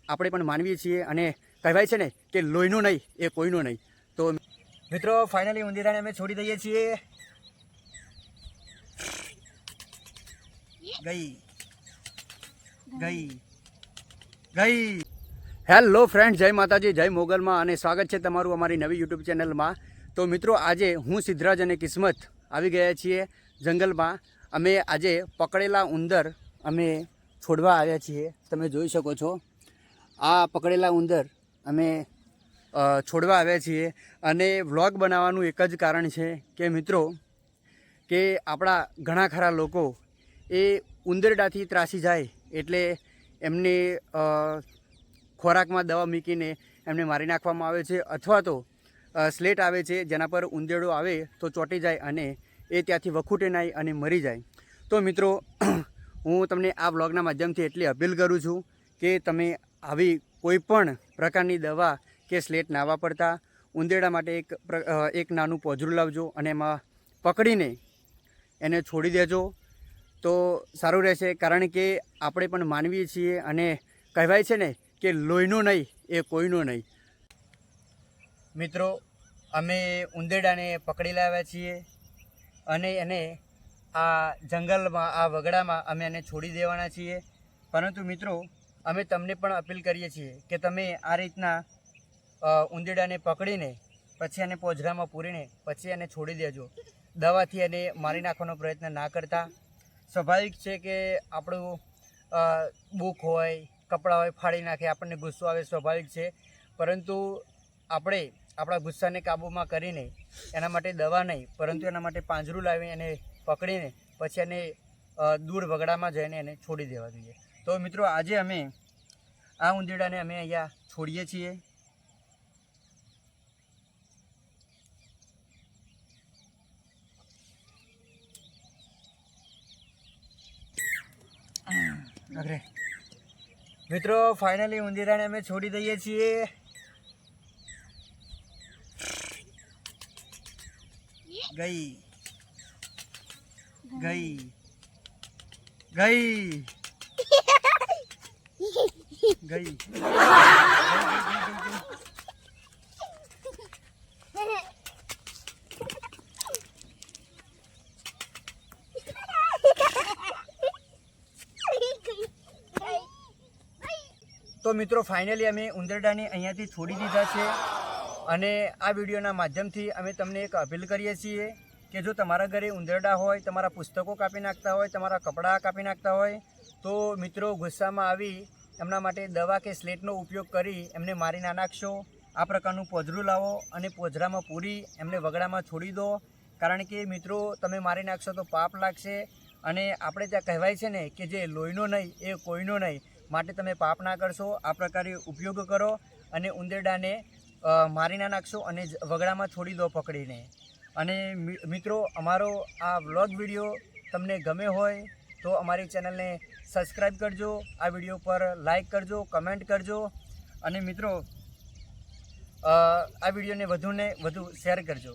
આપણે પણ માનવીએ છીએ અને કહેવાય છે ને કે લોહીનું નહીં એ કોઈનું નહીં. તો મિત્રો ફાઇનલી ઉંદીરાને અમે છોડી દઈએ છીએ. ગઈ ગઈ ગઈ. હેલો ફ્રેન્ડ, જય માતાજી, જય મોગલમાં અને સ્વાગત છે તમારું અમારી નવી યુટ્યુબ ચેનલમાં. તો મિત્રો આજે હું સિદ્ધરાજ અને કિસ્મત આવી ગયા છીએ જંગલમાં. અમે આજે પકડેલા ઉંદર અમે છોડવા આવ્યા છીએ. તમે જોઈ શકો છો આ પકડેલા ઉંદર અમે છોડવા આવ્યા છીએ. અને વ્લોગ બનાવવાનું એક જ કારણ છે કે મિત્રો કે આપણા ઘણા ખરા લોકો એ ઉંદરડાથી ત્રાસી જાય એટલે એમને ખોરાકમાં દવા મૂકીને એમને મારી નાખવામાં આવે છે, અથવા તો સ્લેટ આવે છે જેના પર ઉંદેડો આવે તો ચોંટી જાય અને એ ત્યાંથી વખૂટે નહીં અને મરી જાય. તો મિત્રો હું તમને આ બ્લોગના માધ્યમથી એટલી અપીલ કરું છું કે તમે આવી કોઈ પણ પ્રકારની દવા કે સ્લેટ ના વાપરતા ઉંદેડા માટે એક નાનું પોજરું લાવજો અને એમાં પકડીને એને છોડી દેજો તો સારું રહેશે. કારણ કે આપણે પણ માનવીએ છીએ અને કહેવાય છે ને કે લોહીનું નહીં એ કોઈનું નહીં. મિત્રો અમે ઉંદેડાને પકડી લાવ્યા છીએ અને એને આ જંગલમાં આ વગડામાં અમે એને છોડી દેવાના છીએ. પરંતુ મિત્રો અમે તમને પણ અપીલ કરીએ છીએ કે તમે આ રીતના ઉંદેડાને પકડીને પછી એને પોજરામાં પૂરીને પછી એને છોડી દેજો. દવાથી એને મારી નાખવાનો પ્રયત્ન ના કરતા. સ્વાભાવિક છે કે આપણું બુક હોય, કપડાં હોય ફાડી નાખે, આપણને ગુસ્સો આવે, સ્વાભાવિક છે. પરંતુ આપણે આપણા ગુસ્સાને કાબૂમાં કરીને એના માટે દવા નહીં પરંતુ એના માટે પાંજરું લાવી એને પકડીને પછી એને દૂર વગડામાં જઈને એને છોડી દેવા જોઈએ. તો મિત્રો આજે અમે આ ઉંદેડાને અમે અહીંયા છોડીએ છીએ. મિત્રો ફાઇનલી ઉંદેડાને અમે છોડી દઈએ છીએ. ગઈ ગઈ ગઈ ગઈ. તો મિત્રો ફાઇનલી અમે ઉંદરડાને અહીંયાથી છોડી દીધા છે અને આ વિડીયોના માધ્યમથી અમે તમને એક અપીલ કરીએ છીએ કે જો તમારા ઘરે ઉંદરડા હોય, તમારા પુસ્તકો કાપી નાખતા હોય, તમારા કપડાં કાપી નાખતા હોય તો મિત્રો ગુસ્સામાં આવી એમના માટે દવા કે સ્લેટનો ઉપયોગ કરી એમને મારી ના નાખશો. આ પ્રકારનું પોજરું લાવો અને પોજરામાં પૂરી એમને વગડામાં છોડી દો. કારણ કે મિત્રો તમે મારી નાખશો તો પાપ લાગશે અને આપણે ત્યાં કહેવાય છે ને કે જે લોહીનો નહીં એ કોઈનો નહીં, માટે તમે પાપ ના કરશો. આ પ્રકારે ઉપયોગ કરો અને ઉંદરડાને મારી ના નાખશો અને વગડામાં છોડી દો પકડીને. અને મિત્રો અમારો આ વ્લોગ વિડીયો તમને ગમે હોય તો અમારી ચેનલને સબસ્ક્રાઈબ કરજો, આ વિડીયો પર લાઈક કરજો, કમેન્ટ કરજો અને મિત્રો આ વિડીયોને વધુને વધુ શેર કરજો.